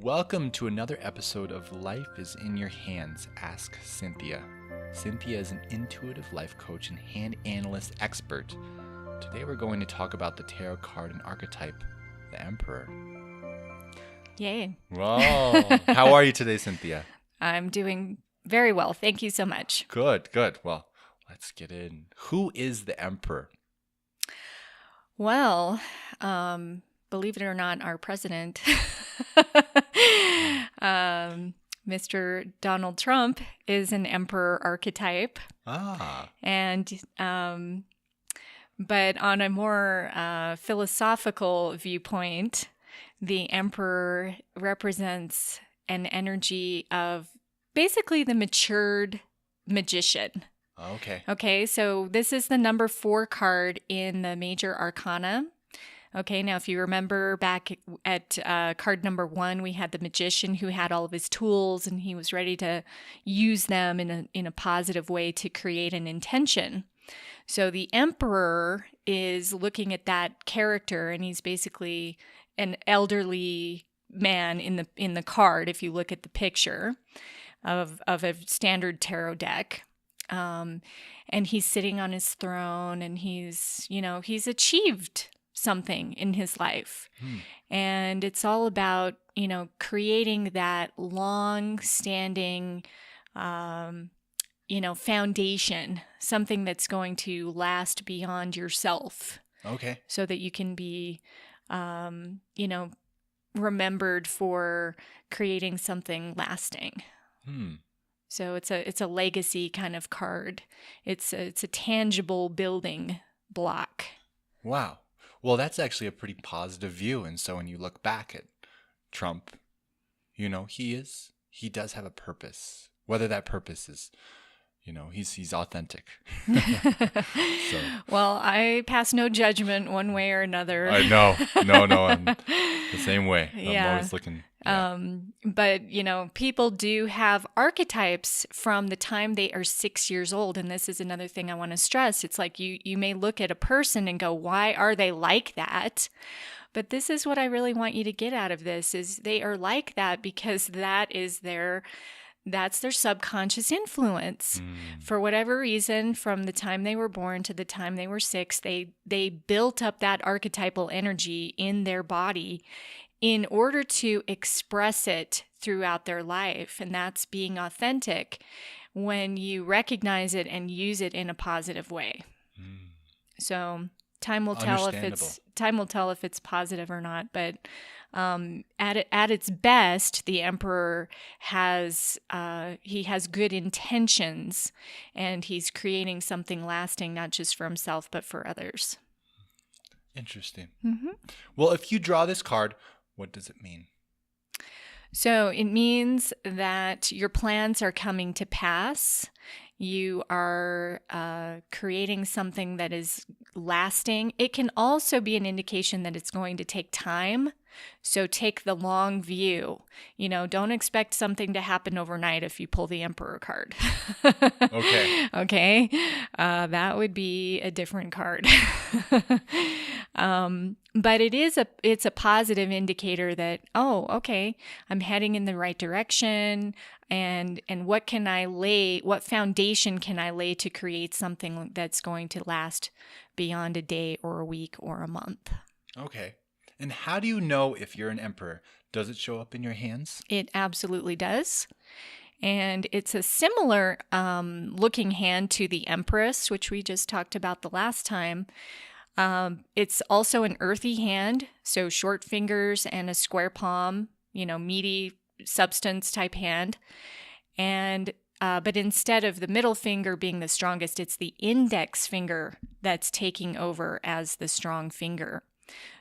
Welcome to another episode of Life is in Your Hands, Ask Cynthia. Cynthia is an intuitive life coach and hand analyst expert. Today we're going to talk about the tarot card and archetype, the Emperor. Yay. Whoa. How are you today, Cynthia? I'm doing very well. Thank you so much. Good. Well, let's get in. Who is the Emperor? Well, believe it or not, our president, Mr. Donald Trump, is an emperor archetype. And but on a more philosophical viewpoint, the emperor represents an energy of basically the matured magician. Okay, so this is the number 4 card in the major arcana. Okay, now if you remember back at card number 1, we had the magician who had all of his tools and he was ready to use them in a positive way to create an intention. So the emperor is looking at that character, and he's basically an elderly man in the card if you look at the picture of a standard tarot deck. And he's sitting on his throne, and he's achieved something in his life. And it's all about, creating that long-standing, foundation, something that's going to last beyond yourself. Okay. So that you can be, remembered for creating something lasting. So it's a legacy kind of card. It's a tangible building block. Wow. Well, that's actually a pretty positive view. And so when you look back at Trump, he does have a purpose. Whether that purpose is, he's authentic. So. Well, I pass no judgment one way or another. I know. No, I'm the same way. Yeah. I'm always looking. Yeah. But, people do have archetypes from the time they are 6 years old. And this is another thing I want to stress. It's like you may look at a person and go, why are they like that? But this is what I really want you to get out of this is they are like that because that's their subconscious influence. For whatever reason, from the time they were born to the time they were 6, they built up that archetypal energy in their body in order to express it throughout their life. And that's being authentic when you recognize it and use it in a positive way. So time will tell if it's positive or not. But at its best, the emperor has good intentions, and he's creating something lasting, not just for himself but for others. Interesting. Well, if you draw this card, what does it mean? So it means that your plans are coming to pass. You are creating something that is lasting. It can also be an indication that it's going to take time. So take the long view. Don't expect something to happen overnight if you pull the Emperor card. Okay. That would be a different card. But it's a positive indicator that, okay, I'm heading in the right direction. And what foundation can I lay to create something that's going to last beyond a day or a week or a month? Okay. And how do you know if you're an emperor? Does it show up in your hands? It absolutely does. And it's a similar looking hand to the Empress, which we just talked about the last time. It's also an earthy hand, so short fingers and a square palm, meaty substance type hand. And but instead of the middle finger being the strongest, it's the index finger that's taking over as the strong finger.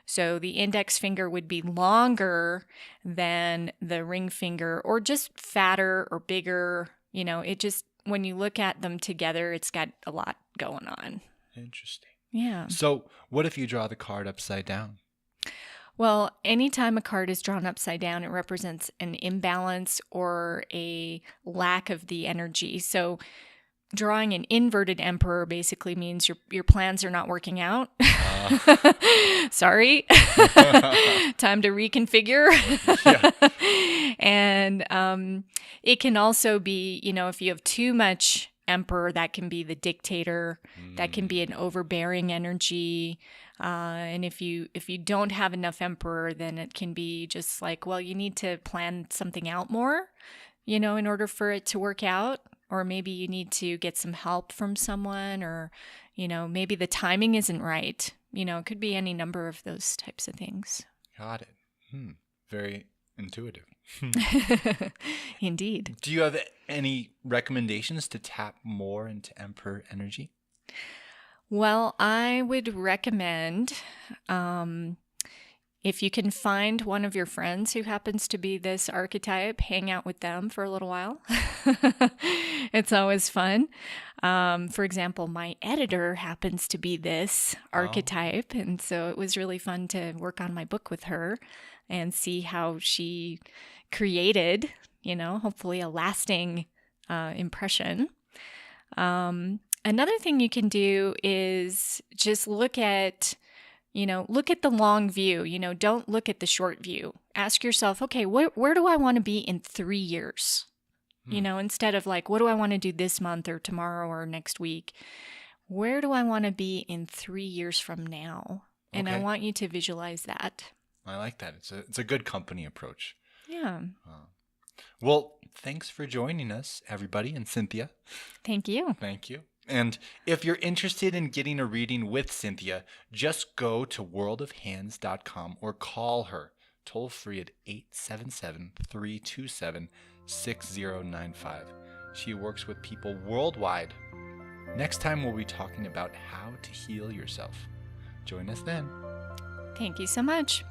So the index finger would be longer than the ring finger, or just fatter or bigger. It just, when you look at them together, it's got a lot going on. Interesting. Yeah. So what if you draw the card upside down? Well, anytime a card is drawn upside down, it represents an imbalance or a lack of the energy. So drawing an inverted emperor basically means your plans are not working out. Sorry. Time to reconfigure. And it can also be, if you have too much Emperor, that can be the dictator. That can be an overbearing energy. And if you don't have enough Emperor, then it can be just like, well, you need to plan something out more, in order for it to work out. Or maybe you need to get some help from someone, or, maybe the timing isn't right. It could be any number of those types of things. Got it. Very intuitive. Indeed. Do you have any recommendations to tap more into Emperor energy? Well, I would recommend, if you can find one of your friends who happens to be this archetype, hang out with them for a little while. It's always fun. For example, my editor happens to be this archetype, and so it was really fun to work on my book with her and see how she created, hopefully a lasting impression. Another thing you can do is just look at the long view. Don't look at the short view. Ask yourself, okay, where do I want to be in 3 years? Instead of like, what do I want to do this month or tomorrow or next week? Where do I want to be in 3 years from now? And I want you to visualize that. I like that. It's a good company approach. Yeah. Well, thanks for joining us, everybody, and Cynthia. Thank you. Thank you. And if you're interested in getting a reading with Cynthia, just go to worldofhands.com or call her toll free at 877-327-6095. She works with people worldwide. Next time we'll be talking about how to heal yourself. Join us then. Thank you so much.